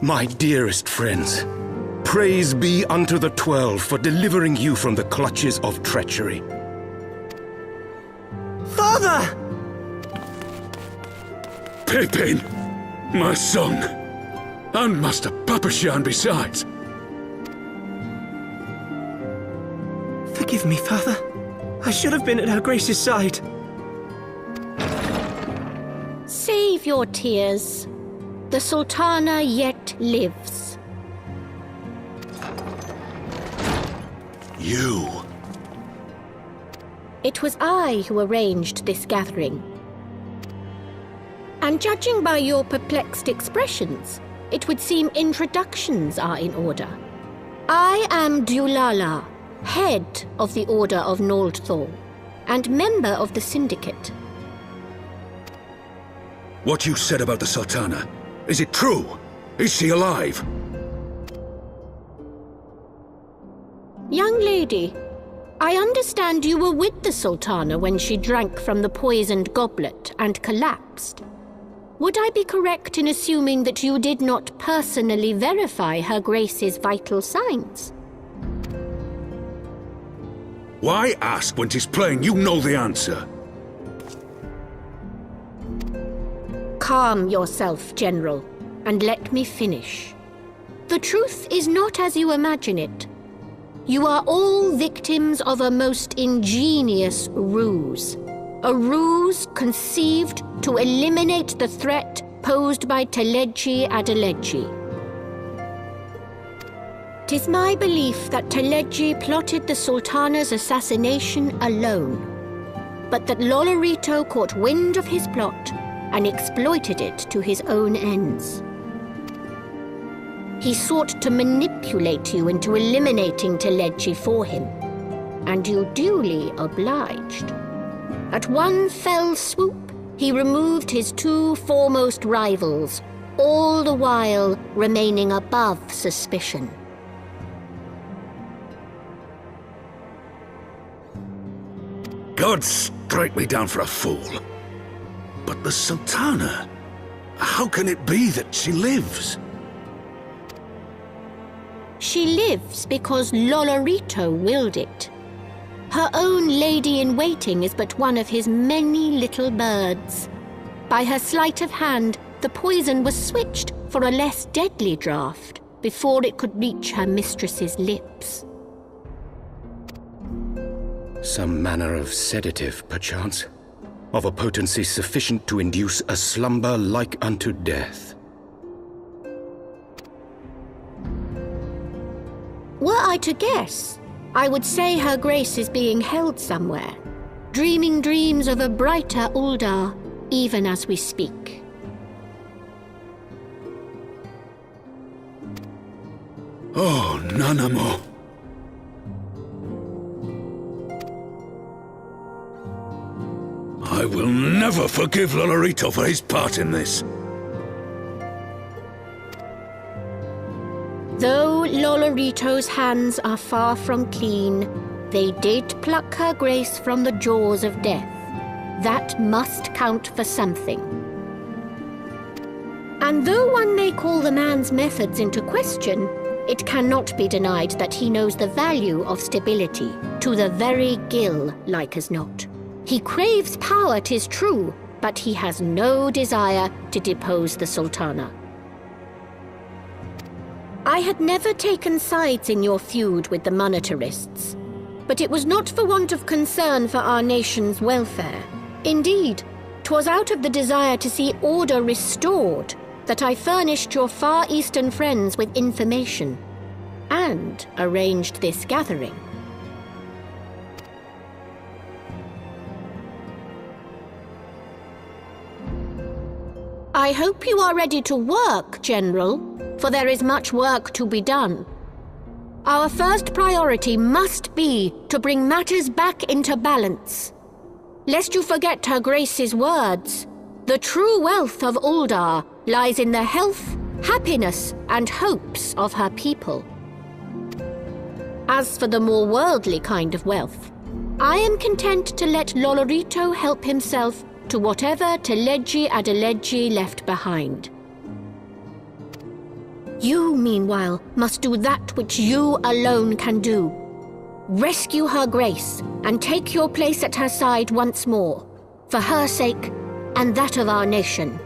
My dearest friends, praise be unto the 12 for delivering you from the clutches of treachery. Father! Pippin, my son, and Master Papashan besides. Forgive me, Father. I should have been at Her Grace's side. Save your tears. The Sultana yet lives. You. It was I who arranged this gathering. And judging by your perplexed expressions, it would seem introductions are in order. I am Dulala, head of the Order of Noldthor, and member of the Syndicate. What you said about the Sultana, is it true? Is she alive? Young lady, I understand you were with the Sultana when she drank from the poisoned goblet and collapsed. Would I be correct in assuming that you did not personally verify Her Grace's vital signs? Why ask when 'tis plain you know the answer? Calm yourself, General, and let me finish. The truth is not as you imagine it. You are all victims of a most ingenious ruse. A ruse conceived to eliminate the threat posed by Teleji Adeleji. 'Tis my belief that Teleji plotted the Sultana's assassination alone, but that Lolorito caught wind of his plot and exploited it to his own ends. He sought to manipulate you into eliminating Teleji for him, and you duly obliged. At one fell swoop, he removed his two foremost rivals, all the while remaining above suspicion. God strike me down for a fool. But the Sultana, how can it be that she lives? She lives because Lolorito willed it. Her own lady-in-waiting is but one of his many little birds. By her sleight of hand, the poison was switched for a less deadly draught before it could reach her mistress's lips. Some manner of sedative, perchance, of a potency sufficient to induce a slumber like unto death. Were I to guess, I would say Her Grace is being held somewhere, dreaming dreams of a brighter Uldar, even as we speak. Oh, Nanamo. I will never forgive Lolorito for his part in this. Though Lolorito's hands are far from clean, they did pluck Her Grace from the jaws of death. That must count for something. And though one may call the man's methods into question, it cannot be denied that he knows the value of stability, to the very gill, like as not. He craves power, 'tis true, but he has no desire to depose the Sultana. I had never taken sides in your feud with the monetarists, but it was not for want of concern for our nation's welfare. Indeed, 'twas out of the desire to see order restored that I furnished your Far Eastern friends with information and arranged this gathering. I hope you are ready to work, General, for there is much work to be done. Our first priority must be to bring matters back into balance. Lest you forget Her Grace's words, the true wealth of Uldar lies in the health, happiness, and hopes of her people. As for the more worldly kind of wealth, I am content to let Lolorito help himself to whatever Teleji Adeleji left behind. You, meanwhile, must do that which you alone can do. Rescue her Grace, and take your place at her side once more, for her sake and that of our nation.